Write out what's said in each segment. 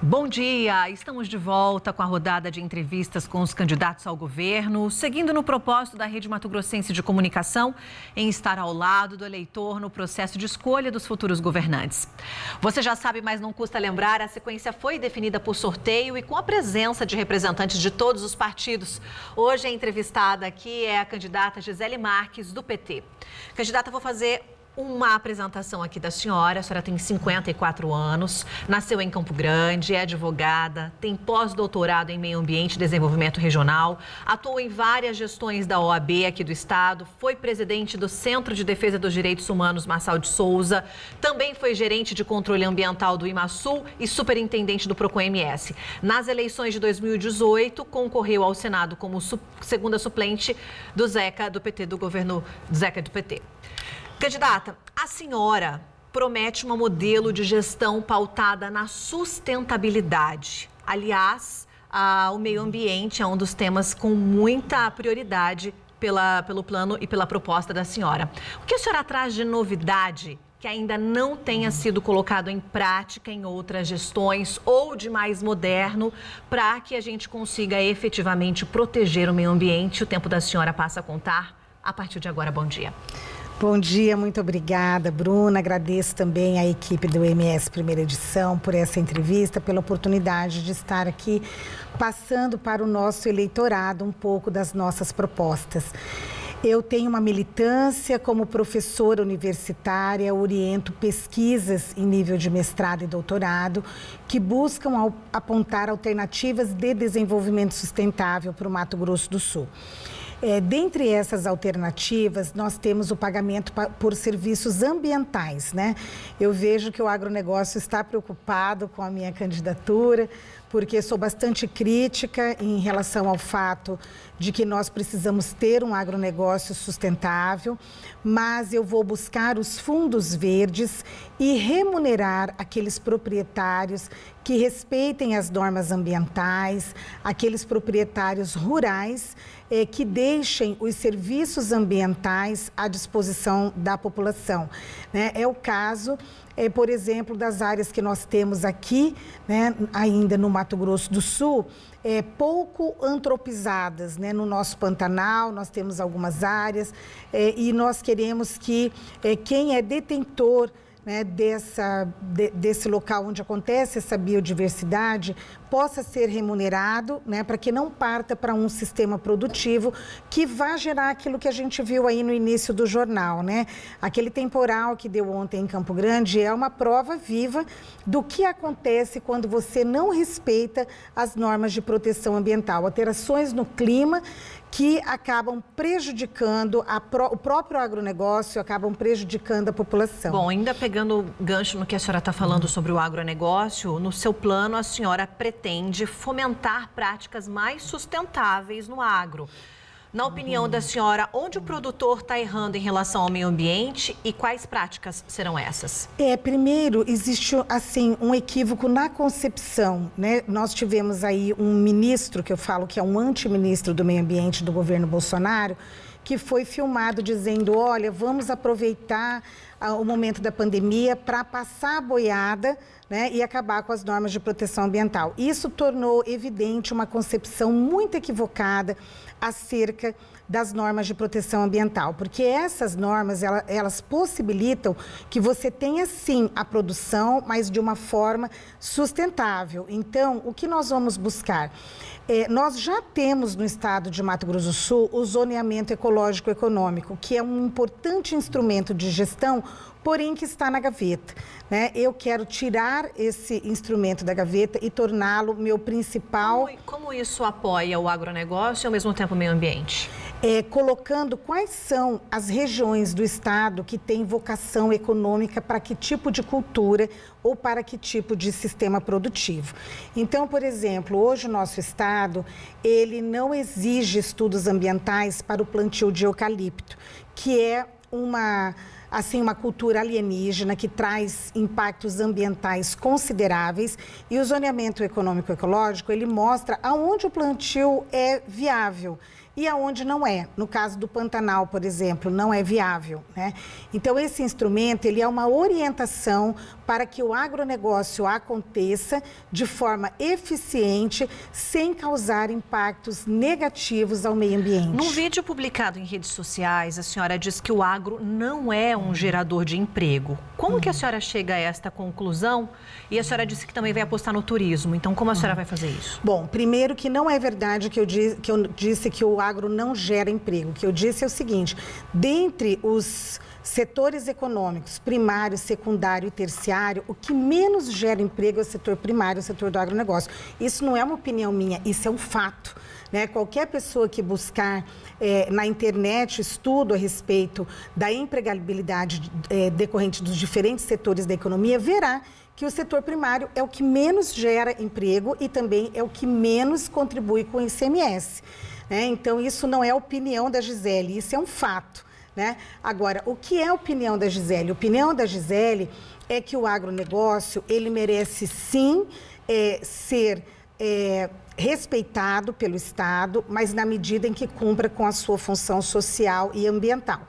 Bom dia, estamos de volta com a rodada de entrevistas com os candidatos ao governo, seguindo no propósito da Rede Mato Grossense de Comunicação em estar ao lado do eleitor no processo de escolha dos futuros governantes. Você já sabe, mas não custa lembrar, a sequência foi definida por sorteio e com a presença de representantes de todos os partidos. Hoje a entrevistada aqui é a candidata Gisele Marques, do PT. Candidata, vou fazer uma apresentação aqui da senhora. A senhora tem 54 anos, nasceu em Campo Grande, é advogada, tem pós-doutorado em Meio Ambiente e Desenvolvimento Regional, atuou em várias gestões da OAB aqui do estado, foi presidente do Centro de Defesa dos Direitos Humanos Marçal de Souza, também foi gerente de controle ambiental do IMASul e superintendente do PROCON-MS. Nas eleições de 2018, concorreu ao Senado como segunda suplente do Zeca, do PT, do governo Zeca do PT. Candidata, a senhora promete um modelo de gestão pautada na sustentabilidade. Aliás, o meio ambiente é um dos temas com muita prioridade pelo plano e pela proposta da senhora. O que a senhora traz de novidade que ainda não tenha sido colocado em prática em outras gestões ou de mais moderno para que a gente consiga efetivamente proteger o meio ambiente? O tempo da senhora passa a contar a partir de agora. Bom dia. Bom dia, muito obrigada, Bruna. Agradeço também à equipe do MS Primeira Edição por essa entrevista, pela oportunidade de estar aqui passando para o nosso eleitorado um pouco das nossas propostas. Eu tenho uma militância como professora universitária, oriento pesquisas em nível de mestrado e doutorado que buscam apontar alternativas de desenvolvimento sustentável para o Mato Grosso do Sul. Dentre essas alternativas, nós temos o pagamento por serviços ambientais, né? Eu vejo que o agronegócio está preocupado com a minha candidatura, porque sou bastante crítica em relação ao fato de que nós precisamos ter um agronegócio sustentável, mas eu vou buscar os fundos verdes e remunerar aqueles proprietários que respeitem as normas ambientais, aqueles proprietários rurais que deixem os serviços ambientais à disposição da população, né? É o caso, por exemplo, das áreas que nós temos aqui, né, ainda no Mato Grosso do Sul, pouco antropizadas, né? No nosso Pantanal, nós temos algumas áreas e nós queremos que quem é detentor, né, desse local onde acontece essa biodiversidade possa ser remunerado, né, para que não parta para um sistema produtivo que vá gerar aquilo que a gente viu aí no início do jornal, né? Aquele temporal que deu ontem em Campo Grande é uma prova viva do que acontece quando você não respeita as normas de proteção ambiental, alterações no clima que acabam prejudicando o próprio agronegócio, acabam prejudicando a população. Bom, ainda pegando gancho no que a senhora está falando sobre o agronegócio, no seu plano a senhora pretende fomentar práticas mais sustentáveis no agro. Na opinião da senhora, onde o produtor está errando em relação ao meio ambiente e quais práticas serão essas? Primeiro, existe assim um equívoco na concepção, né? Nós tivemos aí um ministro, que eu falo que é um antiministro do meio ambiente do governo Bolsonaro, que foi filmado dizendo, olha, vamos aproveitar o momento da pandemia para passar a boiada, né, e acabar com as normas de proteção ambiental. Isso tornou evidente uma concepção muito equivocada acerca das normas de proteção ambiental, porque essas normas, elas possibilitam que você tenha, sim, a produção, mas de uma forma sustentável. Então, o que nós vamos buscar? Nós já temos no estado de Mato Grosso do Sul o zoneamento ecológico econômico, que é um importante instrumento de gestão, porém que está na gaveta, né? Eu quero tirar esse instrumento da gaveta e torná-lo meu principal... Como isso apoia o agronegócio e ao mesmo tempo o meio ambiente? Colocando quais são as regiões do estado que têm vocação econômica para que tipo de cultura ou para que tipo de sistema produtivo. Então, por exemplo, hoje o nosso estado, ele não exige estudos ambientais para o plantio de eucalipto, que é uma cultura alienígena que traz impactos ambientais consideráveis, e o zoneamento econômico ecológico, ele mostra aonde o plantio é viável. e aonde não é. No caso do Pantanal, por exemplo, não é viável, né? Então, esse instrumento, ele é uma orientação para que o agronegócio aconteça de forma eficiente, sem causar impactos negativos ao meio ambiente. Num vídeo publicado em redes sociais, a senhora diz que o agro não é um gerador de emprego. Como que a senhora chega a esta conclusão? E a senhora disse que também vai apostar no turismo. Então, como a senhora vai fazer isso? Bom, primeiro que não é verdade que eu disse que o agro não gera emprego. O que eu disse é o seguinte: dentre os setores econômicos, primário, secundário e terciário, o que menos gera emprego é o setor primário, o setor do agronegócio. Isso não é uma opinião minha, isso é um fato, né? Qualquer pessoa que buscar na internet estudo a respeito da empregabilidade decorrente dos diferentes setores da economia, verá que o setor primário é o que menos gera emprego e também é o que menos contribui com o ICMS. Né? Então, isso não é opinião da Gisele, isso é um fato. Né? Agora, o que é a opinião da Gisele? A opinião da Gisele é que o agronegócio, ele merece sim ser respeitado pelo Estado, mas na medida em que cumpra com a sua função social e ambiental.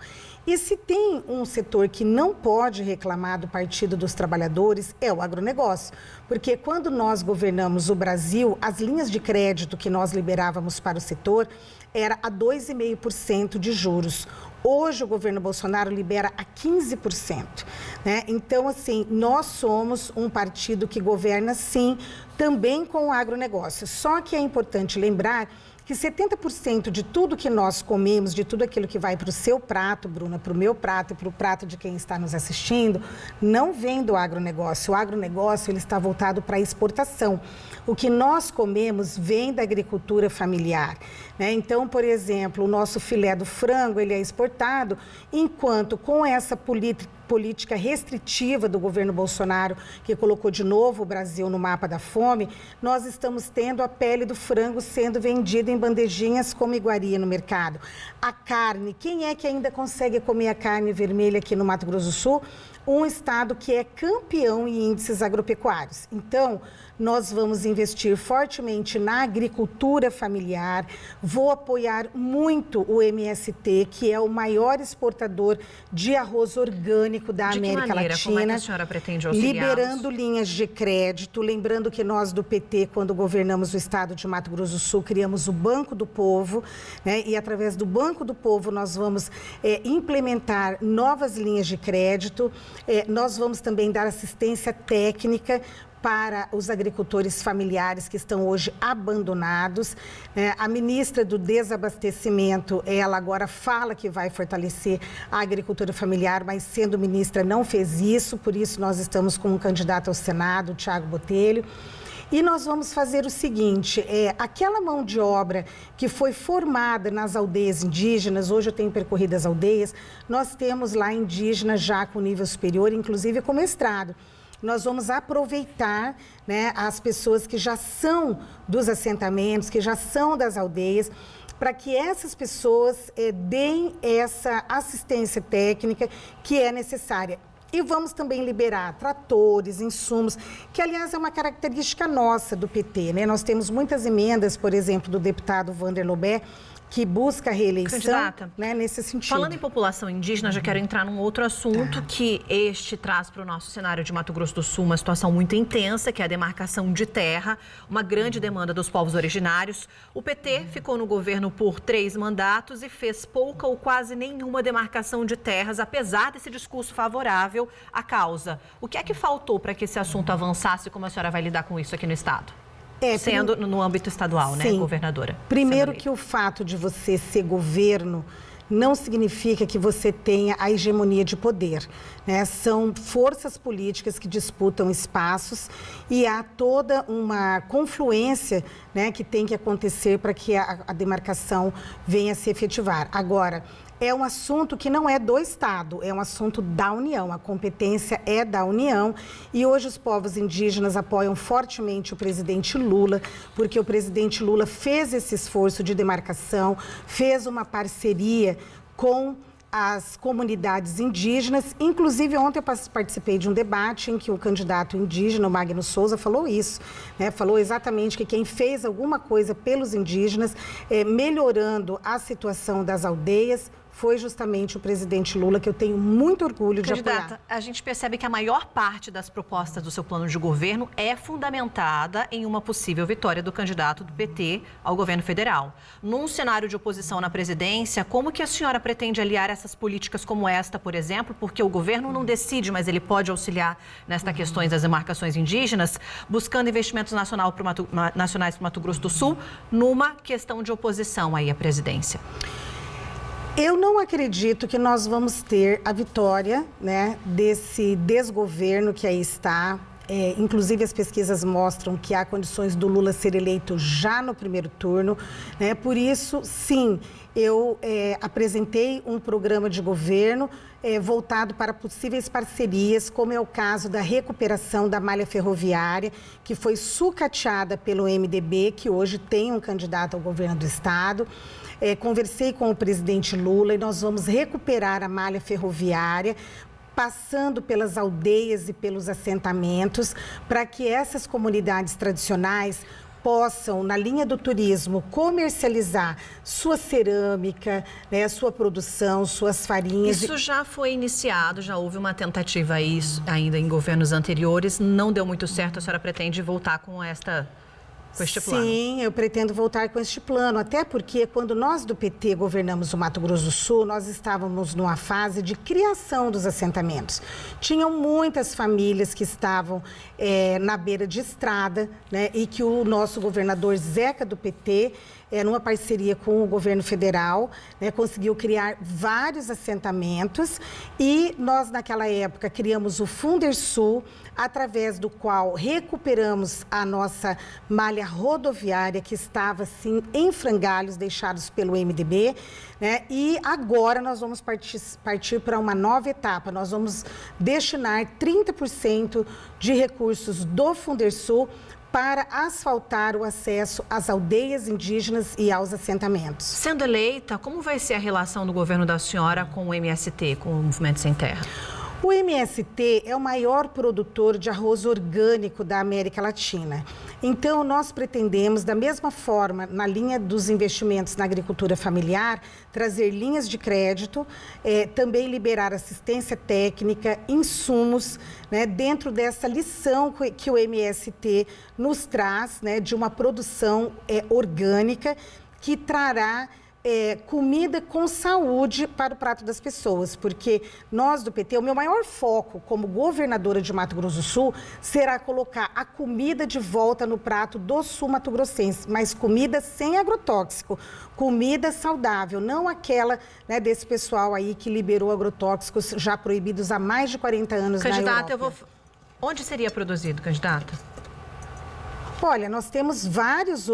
E se tem um setor que não pode reclamar do Partido dos Trabalhadores, é o agronegócio. Porque quando nós governamos o Brasil, as linhas de crédito que nós liberávamos para o setor era a 2,5% de juros. Hoje o governo Bolsonaro libera a 15%. Né? Então, assim, nós somos um partido que governa, sim, também com o agronegócio. Só que é importante lembrar que 70% de tudo que nós comemos, de tudo aquilo que vai para o seu prato, Bruna, para o meu prato e para o prato de quem está nos assistindo, não vem do agronegócio. O agronegócio, ele está voltado para a exportação. O que nós comemos vem da agricultura familiar. Né? Então, por exemplo, o nosso filé do frango, ele é exportado, enquanto com essa política restritiva do governo Bolsonaro, que colocou de novo o Brasil no mapa da fome, nós estamos tendo a pele do frango sendo vendida em bandejinhas como iguaria no mercado. A carne, quem é que ainda consegue comer a carne vermelha aqui no Mato Grosso do Sul? Um estado que é campeão em índices agropecuários. Então, nós vamos investir fortemente na agricultura familiar, vou apoiar muito o MST, que é o maior exportador de arroz orgânico da América Latina. Como é que a senhora pretende auxiliá-los? Liberando linhas de crédito, lembrando que nós do PT, quando governamos o estado de Mato Grosso do Sul, criamos o Banco do Povo, né? E através do Banco do Povo nós vamos implementar novas linhas de crédito, nós vamos também dar assistência técnica para os agricultores familiares que estão hoje abandonados. A ministra do Desabastecimento, ela agora fala que vai fortalecer a agricultura familiar, mas sendo ministra não fez isso, por isso nós estamos com um candidato ao Senado, o Thiago Botelho. E nós vamos fazer o seguinte, aquela mão de obra que foi formada nas aldeias indígenas, hoje eu tenho percorrido as aldeias, nós temos lá indígenas já com nível superior, inclusive com mestrado. Nós vamos aproveitar, né, as pessoas que já são dos assentamentos, que já são das aldeias, para que essas pessoas deem essa assistência técnica que é necessária. E vamos também liberar tratores, insumos, que, aliás, é uma característica nossa do PT, né? Nós temos muitas emendas, por exemplo, do deputado Wander Lobé, que busca a reeleição, candidata, né, nesse sentido. Falando em população indígena, já quero entrar num outro assunto que este traz para o nosso cenário de Mato Grosso do Sul uma situação muito intensa, que é a demarcação de terra, uma grande demanda dos povos originários. O PT ficou no governo por 3 mandatos e fez pouca ou quase nenhuma demarcação de terras, apesar desse discurso favorável à causa. O que é que faltou para que esse assunto avançasse e como a senhora vai lidar com isso aqui no Estado? Sendo no âmbito estadual, sim, né, governadora? Primeiro que o fato de você ser governo não significa que você tenha a hegemonia de poder, né? São forças políticas que disputam espaços e há toda uma confluência, né, que tem que acontecer para que a demarcação venha a se efetivar. Agora, é um assunto que não é do Estado, é um assunto da União, a competência é da União e hoje os povos indígenas apoiam fortemente o presidente Lula, porque o presidente Lula fez esse esforço de demarcação, fez uma parceria com as comunidades indígenas. Inclusive, ontem eu participei de um debate em que o candidato indígena, o Magno Souza, falou isso, né? Falou exatamente que quem fez alguma coisa pelos indígenas, melhorando a situação das aldeias, foi justamente o presidente Lula, que eu tenho muito orgulho de apoiar. Candidata, a gente percebe que a maior parte das propostas do seu plano de governo é fundamentada em uma possível vitória do candidato do PT ao governo federal. Num cenário de oposição na presidência, como que a senhora pretende aliar essas políticas como esta, por exemplo, porque o governo não decide, mas ele pode auxiliar nestas questões das demarcações indígenas, buscando investimentos nacionais para o Mato Grosso do Sul, numa questão de oposição aí à presidência? Eu não acredito que nós vamos ter a vitória, né, desse desgoverno que aí está. Inclusive, as pesquisas mostram que há condições do Lula ser eleito já no primeiro turno, né? Por isso, sim, eu apresentei um programa de governo voltado para possíveis parcerias, como é o caso da recuperação da malha ferroviária, que foi sucateada pelo MDB, que hoje tem um candidato ao governo do estado. Conversei com o presidente Lula e nós vamos recuperar a malha ferroviária, passando pelas aldeias e pelos assentamentos, para que essas comunidades tradicionais possam, na linha do turismo, comercializar sua cerâmica, né, sua produção, suas farinhas. Isso já foi iniciado, já houve uma tentativa aí, ainda em governos anteriores, não deu muito certo. A senhora pretende voltar com este plano? Sim, eu pretendo voltar com este plano, até porque quando nós do PT governamos o Mato Grosso do Sul, nós estávamos numa fase de criação dos assentamentos. Tinham muitas famílias que estavam na beira de estrada, né, e que o nosso governador Zeca do PT, numa parceria com o governo federal, né, conseguiu criar vários assentamentos e nós, naquela época, criamos o Fundersul, através do qual recuperamos a nossa malha rodoviária que estava, assim, em frangalhos, deixados pelo MDB, né? E agora nós vamos partir para uma nova etapa. Nós vamos destinar 30% de recursos do Fundersul para asfaltar o acesso às aldeias indígenas e aos assentamentos. Sendo eleita, como vai ser a relação do governo da senhora com o MST, com o Movimento Sem Terra? O MST é o maior produtor de arroz orgânico da América Latina. Então, nós pretendemos, da mesma forma, na linha dos investimentos na agricultura familiar, trazer linhas de crédito, também liberar assistência técnica, insumos, né, dentro dessa lição que o MST nos traz, né, de uma produção orgânica que trará comida com saúde para o prato das pessoas, porque nós do PT, o meu maior foco como governadora de Mato Grosso do Sul será colocar a comida de volta no prato do sul mato-grossense, mas comida sem agrotóxico, comida saudável, não aquela, né, desse pessoal aí que liberou agrotóxicos já proibidos há mais de 40 anos na Europa. Candidata, onde seria produzido, candidata? Olha, nós temos vários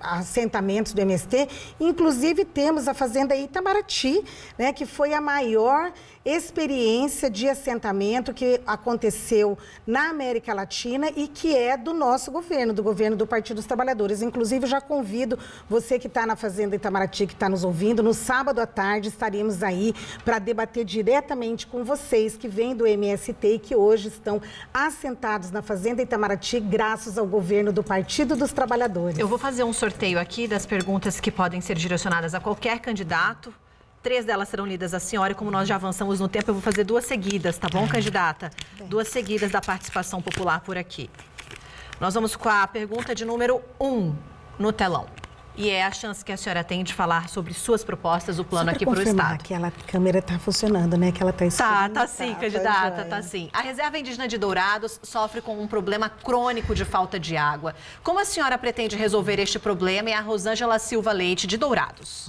assentamentos do MST, inclusive temos a Fazenda Itamaraty, né, que foi a maior experiência de assentamento que aconteceu na América Latina e que é do nosso governo, do governo do Partido dos Trabalhadores. Inclusive, já convido você que está na Fazenda Itamaraty, que está nos ouvindo, no sábado à tarde estaremos aí para debater diretamente com vocês que vêm do MST e que hoje estão assentados na Fazenda Itamaraty graças ao governo do Partido dos Trabalhadores. Eu vou fazer um sorteio aqui das perguntas que podem ser direcionadas a qualquer candidato. 3 delas serão lidas à senhora e como nós já avançamos no tempo, eu vou fazer 2 seguidas, tá bom, candidata? 2 seguidas da participação popular por aqui. Nós vamos com a pergunta de número 1 no telão. E é a chance que a senhora tem de falar sobre suas propostas, o plano aqui para o Estado. Aquela câmera está funcionando, né? Que ela está escutando. Tá sim, candidata, tá sim. A Reserva Indígena de Dourados sofre com um problema crônico de falta de água. Como a senhora pretende resolver este problema? É a Rosângela Silva Leite, de Dourados.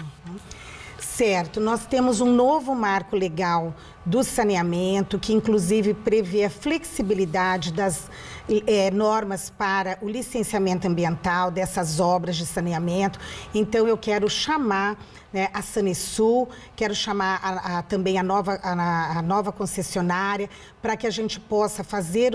Certo, nós temos um novo marco legal do saneamento, que inclusive prevê a flexibilidade das normas para o licenciamento ambiental dessas obras de saneamento. Então, eu quero chamar, né, a Sanesul, quero chamar também a nova concessionária, para que a gente possa fazer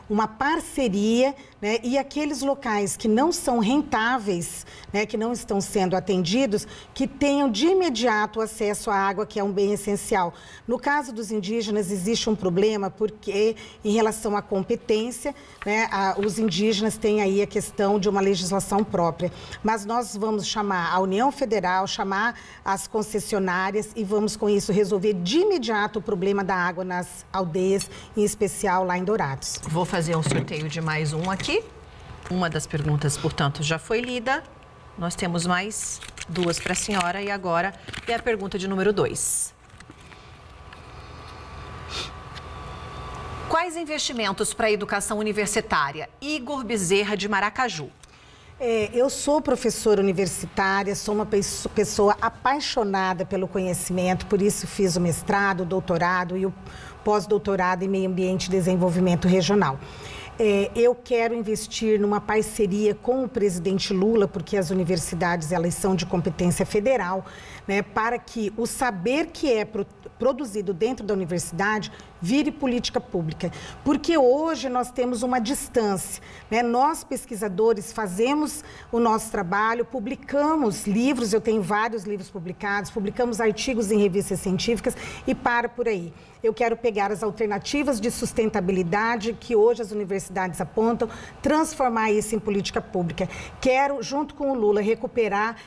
uma parceria, né, e aqueles locais que não são rentáveis, né, que não estão sendo atendidos, que tenham de imediato imediato o acesso à água, que é um bem essencial. No caso dos indígenas, existe um problema, porque em relação à competência, né, os indígenas têm aí a questão de uma legislação própria. Mas nós vamos chamar a União Federal, chamar as concessionárias e vamos, com isso, resolver de imediato o problema da água nas aldeias, em especial lá em Dourados. Vou fazer um sorteio de mais um aqui. Uma das perguntas, portanto, já foi lida. Nós temos mais duas para a senhora e agora é a pergunta de número 2. Quais investimentos para a educação universitária? Igor Bezerra, de Maracaju. Eu sou professora universitária, sou uma pessoa apaixonada pelo conhecimento, por isso fiz o mestrado, o doutorado e o pós-doutorado em Meio Ambiente e Desenvolvimento Regional. Eu quero investir numa parceria com o presidente Lula, porque as universidades elas são de competência federal, né, para que o saber que é produzido dentro da universidade vire política pública. Porque hoje nós temos uma distância, né? Nós, pesquisadores, fazemos o nosso trabalho, publicamos livros, eu tenho vários livros publicados, publicamos artigos em revistas científicas e para por aí. Eu quero pegar as alternativas de sustentabilidade que hoje as universidades apontam, transformar isso em política pública. Quero, junto com o Lula, recuperar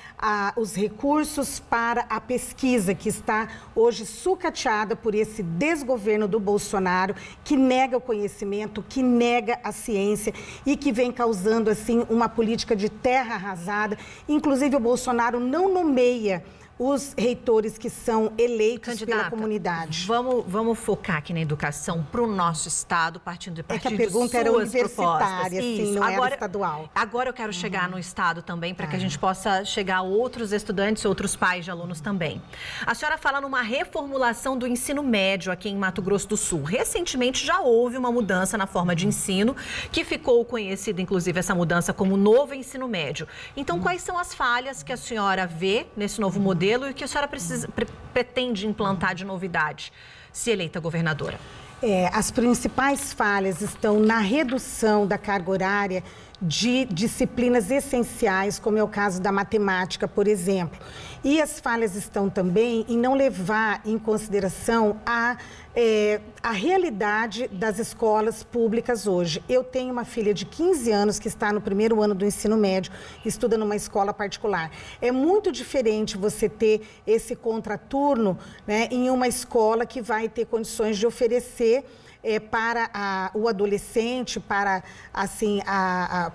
os recursos para a pesquisa, que está hoje sucateada por esse desgoverno do Bolsonaro, que nega o conhecimento, que nega a ciência e que vem causando, assim, uma política de terra arrasada. Inclusive, o Bolsonaro não nomeia os reitores que são eleitos Candidata, pela comunidade. Vamos focar aqui na educação para o nosso estado, partindo de que a pergunta era universitária, assim, não era estadual. Agora eu quero chegar no estado também, para que a gente possa chegar a outros estudantes, outros pais de alunos também. A senhora fala numa reformulação do ensino médio aqui em Mato Grosso do Sul. Recentemente já houve uma mudança na forma de ensino, que ficou conhecida, inclusive, essa mudança como novo ensino médio. Então, quais são as falhas que a senhora vê nesse novo modelo e o que a senhora pretende implantar de novidade, se eleita governadora? As principais falhas estão na redução da carga horária de disciplinas essenciais, como é o caso da matemática, por exemplo. E as falhas estão também em não levar em consideração a realidade das escolas públicas hoje. Eu tenho uma filha de 15 anos que está no primeiro ano do ensino médio, estuda numa escola particular. É muito diferente você ter esse contraturno, né, em uma escola que vai ter condições de oferecer para o adolescente, para, assim,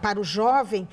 para o jovem,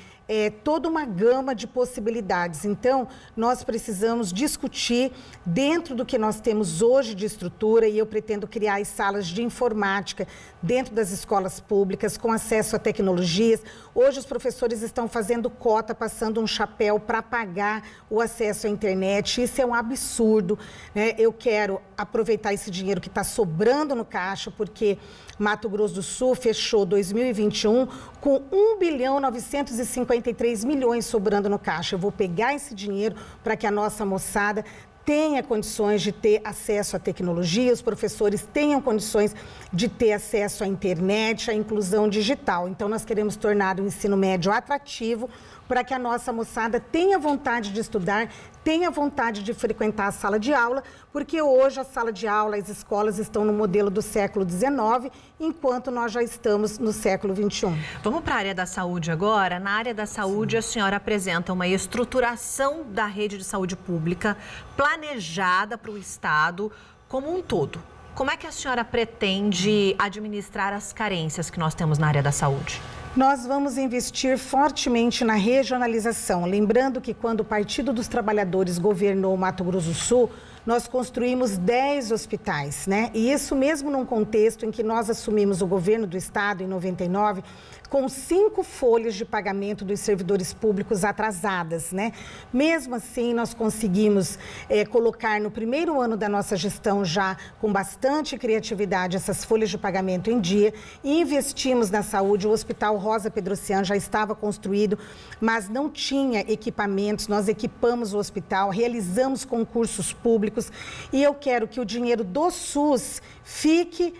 toda uma gama de possibilidades. Então, nós precisamos discutir dentro do que nós temos hoje de estrutura, e eu pretendo criar as salas de informática dentro das escolas públicas, com acesso a tecnologias. Hoje os professores estão fazendo cota, passando um chapéu para pagar o acesso à internet. Isso é um absurdo, né? Eu quero aproveitar esse dinheiro que está sobrando no caixa, porque Mato Grosso do Sul fechou 2021 com 1.953 bilhões sobrando no caixa. Eu vou pegar esse dinheiro para que a nossa moçada tenha condições de ter acesso à tecnologia, os professores tenham condições de ter acesso à internet, à inclusão digital. Então, nós queremos tornar o ensino médio atrativo para que a nossa moçada tenha vontade de estudar, tenha vontade de frequentar a sala de aula, porque hoje a sala de aula, as escolas estão no modelo do século XIX, enquanto nós já estamos no século XXI. Vamos para a área da saúde agora. Na área da saúde, a senhora apresenta uma estruturação da rede de saúde pública planejada para o Estado como um todo. Como é que a senhora pretende administrar as carências que nós temos na área da saúde? Nós vamos investir fortemente na regionalização. Lembrando que quando o Partido dos Trabalhadores governou o Mato Grosso do Sul, nós construímos 10 hospitais, né? E isso mesmo num contexto em que nós assumimos o governo do Estado em 99, com 5 folhas de pagamento dos servidores públicos atrasadas, né? Mesmo assim, nós conseguimos colocar no primeiro ano da nossa gestão, já com bastante criatividade, essas folhas de pagamento em dia, e investimos na saúde. O Hospital Rosa Pedrocian já estava construído, mas não tinha equipamentos. Nós equipamos o hospital, realizamos concursos públicos, e eu quero que o dinheiro do SUS fique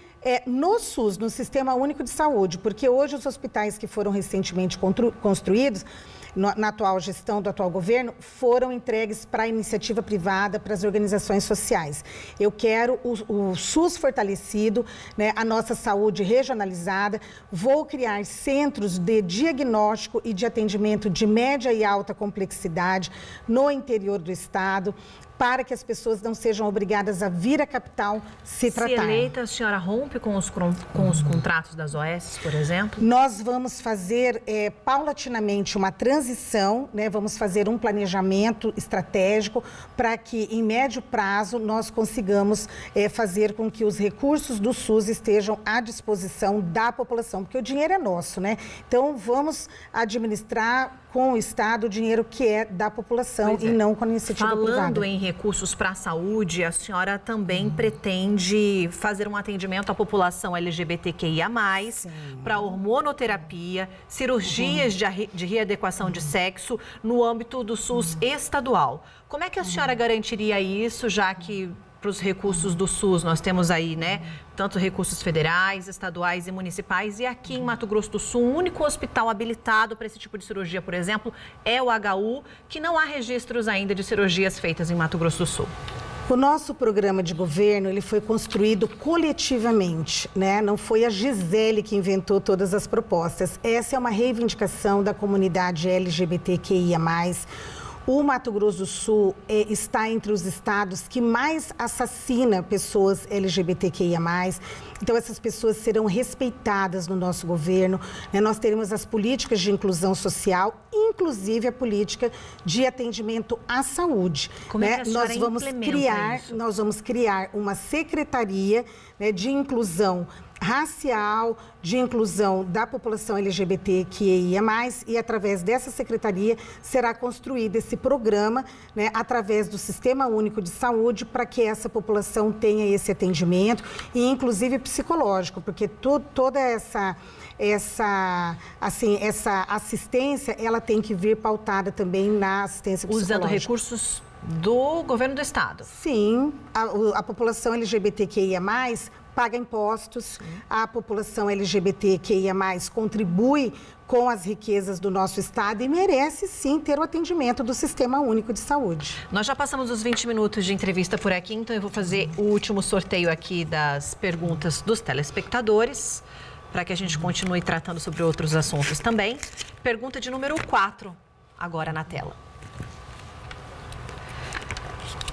no SUS, no Sistema Único de Saúde, porque hoje os hospitais que foram recentemente construídos, na atual gestão do atual governo, foram entregues para a iniciativa privada, para as organizações sociais. Eu quero o SUS fortalecido, né, a nossa saúde regionalizada, vou criar centros de diagnóstico e de atendimento de média e alta complexidade no interior do estado, para que as pessoas não sejam obrigadas a vir à capital se tratar. Se eleita, a senhora rompe com os contratos das OS, por exemplo? Nós vamos fazer paulatinamente uma transição, né? Vamos fazer um planejamento estratégico para que, em médio prazo, nós consigamos fazer com que os recursos do SUS estejam à disposição da população, porque o dinheiro é nosso, né? Então, vamos administrar com o Estado o dinheiro que é da população e não com a iniciativa privada. Falando em recursos para a saúde, a senhora também pretende fazer um atendimento à população LGBTQIA+, para hormonoterapia, cirurgias de readequação de sexo no âmbito do SUS estadual. Como é que a senhora garantiria isso, já que para os recursos do SUS nós temos aí, né, tanto recursos federais, estaduais e municipais, e aqui em Mato Grosso do Sul, o único hospital habilitado para esse tipo de cirurgia, por exemplo, é o HU, que não há registros ainda de cirurgias feitas em Mato Grosso do Sul. O nosso programa de governo, ele foi construído coletivamente, né? Não foi a Gisele que inventou todas as propostas. Essa é uma reivindicação da comunidade LGBTQIA+. O Mato Grosso do Sul está entre os estados que mais assassina pessoas LGBTQIA+. Então, essas pessoas serão respeitadas no nosso governo, né? Nós teremos as políticas de inclusão social, inclusive a política de atendimento à saúde. Como é que a senhora nós vamos criar uma secretaria, né, de inclusão racial, de inclusão da população LGBTQIA+, e através dessa secretaria será construído esse programa, né, através do Sistema Único de Saúde, para que essa população tenha esse atendimento, e inclusive psicológico, porque toda essa assistência, ela tem que vir pautada também na assistência psicológica. Usando recursos do governo do estado? Sim, a população LGBTQIA+, paga impostos, a população LGBTQIA+, contribui com as riquezas do nosso estado e merece, sim, ter o atendimento do Sistema Único de Saúde. Nós já passamos os 20 minutos de entrevista por aqui, então eu vou fazer o último sorteio aqui das perguntas dos telespectadores, para que a gente continue tratando sobre outros assuntos também. Pergunta de número 4, agora na tela.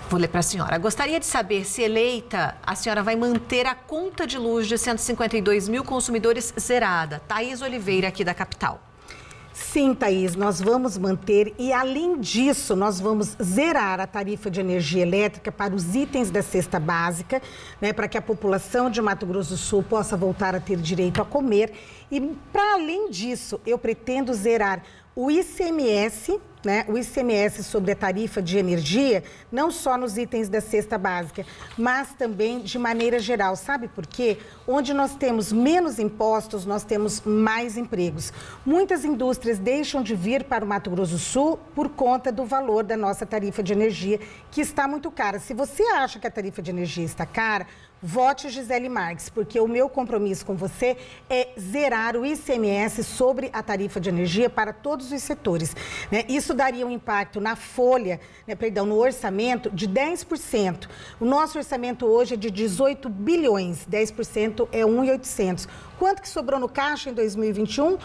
Vou ler para a senhora. Gostaria de saber, se eleita, a senhora vai manter a conta de luz de 152 mil consumidores zerada. Thaís Oliveira, aqui da capital. Sim, Thaís, nós vamos manter e, além disso, nós vamos zerar a tarifa de energia elétrica para os itens da cesta básica, né, para que a população de Mato Grosso do Sul possa voltar a ter direito a comer. E, para além disso, eu pretendo zerar o ICMS, né, o ICMS sobre a tarifa de energia, não só nos itens da cesta básica, mas também de maneira geral. Sabe por quê? Onde nós temos menos impostos, nós temos mais empregos. Muitas indústrias deixam de vir para o Mato Grosso do Sul por conta do valor da nossa tarifa de energia, que está muito cara. Se você acha que a tarifa de energia está cara, vote Gisele Marques, porque o meu compromisso com você é zerar o ICMS sobre a tarifa de energia para todos os setores, né? Isso daria um impacto na folha, no orçamento de 10%. O nosso orçamento hoje é de 18 bilhões, 10% é 1.800. Quanto que sobrou no caixa em 2021?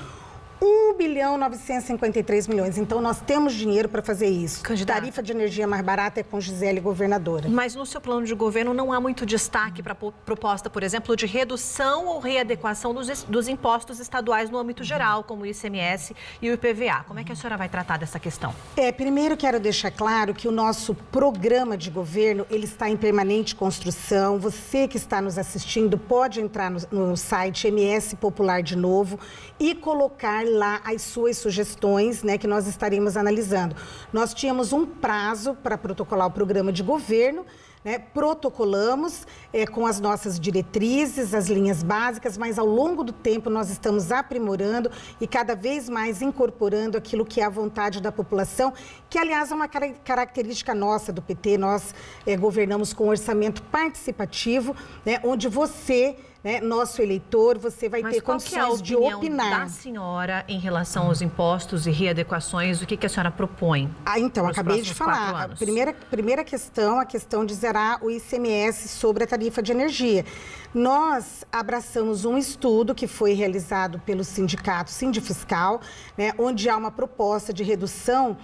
1.953 bilhões. Então, nós temos dinheiro para fazer isso. Candidata. Tarifa de energia mais barata é com Gisele, governadora. Mas no seu plano de governo não há muito destaque para a proposta, por exemplo, de redução ou readequação dos impostos estaduais no âmbito geral, como o ICMS e o IPVA. Como é que a senhora vai tratar dessa questão? Primeiro quero deixar claro que o nosso programa de governo, ele está em permanente construção. Você que está nos assistindo pode entrar no site MS Popular de novo e colocar lá as suas sugestões, né, que nós estaremos analisando. Nós tínhamos um prazo para protocolar o programa de governo, né, protocolamos com as nossas diretrizes, as linhas básicas, mas ao longo do tempo nós estamos aprimorando e cada vez mais incorporando aquilo que é a vontade da população, que aliás é uma característica nossa do PT. Nós governamos com orçamento participativo, né, onde você, né, nosso eleitor, você vai ter condições de opinar. Mas qual que é a opinião da senhora em relação aos impostos e readequações? O que a senhora propõe? Então, acabei de falar. A primeira questão, a questão de zerar o ICMS sobre a tarifa de energia. Nós abraçamos um estudo que foi realizado pelo sindicato Sindifiscal, né, onde há uma proposta de redução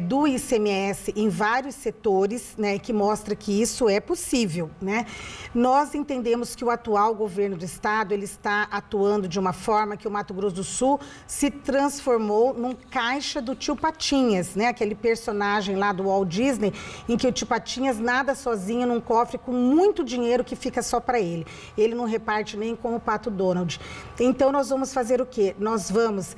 do ICMS em vários setores, né, que mostra que isso é possível, né? Nós entendemos que o atual governo do estado, ele está atuando de uma forma que o Mato Grosso do Sul se transformou num caixa do Tio Patinhas, né? Aquele personagem lá do Walt Disney, em que o Tio Patinhas nada sozinho num cofre com muito dinheiro que fica só para ele. Ele não reparte nem com o Pato Donald. Então, nós vamos fazer o quê? Nós vamos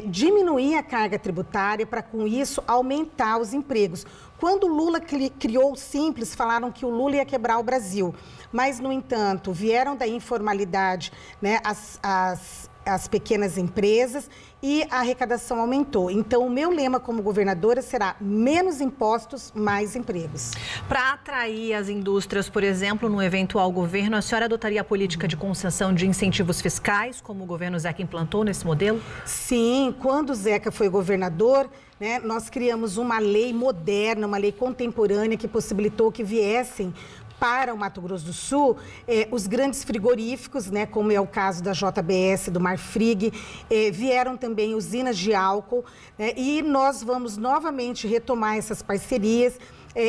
diminuir a carga tributária para, com isso, aumentar os empregos. Quando o Lula criou o Simples, falaram que o Lula ia quebrar o Brasil. Mas, no entanto, vieram da informalidade, né, as pequenas empresas e a arrecadação aumentou. Então, o meu lema como governadora será menos impostos, mais empregos. Para atrair as indústrias, por exemplo, no eventual governo, a senhora adotaria a política de concessão de incentivos fiscais, como o governo Zeca implantou nesse modelo? Sim, quando o Zeca foi governador, né, nós criamos uma lei moderna, uma lei contemporânea que possibilitou que viessem para o Mato Grosso do Sul, os grandes frigoríficos, né, como é o caso da JBS, do Marfrig, vieram também usinas de álcool, né, e nós vamos novamente retomar essas parcerias.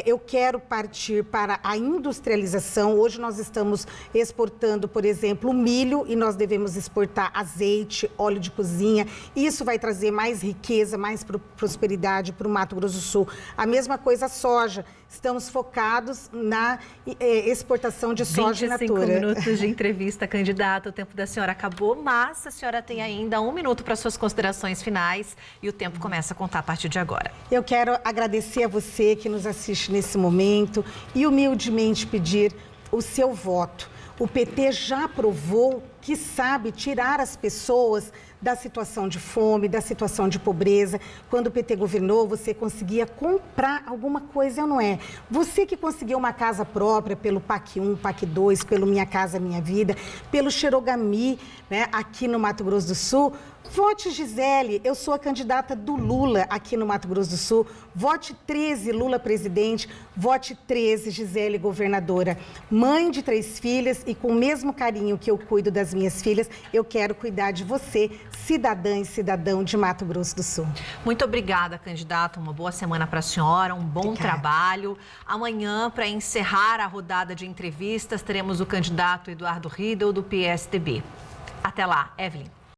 Eu quero partir para a industrialização. Hoje nós estamos exportando, por exemplo, milho e nós devemos exportar azeite, óleo de cozinha. Isso vai trazer mais riqueza, mais prosperidade para o Mato Grosso do Sul. A mesma coisa a soja. Estamos focados na exportação de soja in natura. 25 minutos de entrevista, candidata. O tempo da senhora acabou, mas a senhora tem ainda 1 minuto para suas considerações finais e o tempo começa a contar a partir de agora. Eu quero agradecer a você que nos assiste nesse momento e humildemente pedir o seu voto. O PT já provou que sabe tirar as pessoas da situação de fome, da situação de pobreza. Quando o PT governou, você conseguia comprar alguma coisa, ou não é? Você que conseguiu uma casa própria pelo PAC 1, PAC 2, pelo Minha Casa Minha Vida, pelo Xerogami, né, aqui no Mato Grosso do Sul, vote Gisele, eu sou a candidata do Lula aqui no Mato Grosso do Sul. Vote 13, Lula presidente, vote 13, Gisele governadora. Mãe de 3 filhas e com o mesmo carinho que eu cuido das minhas filhas, eu quero cuidar de você, cidadã e cidadão de Mato Grosso do Sul. Muito obrigada, candidata. Uma boa semana para a senhora, um bom trabalho. Amanhã, para encerrar a rodada de entrevistas, teremos o candidato Eduardo Riedel, do PSDB. Até lá, Evelyn.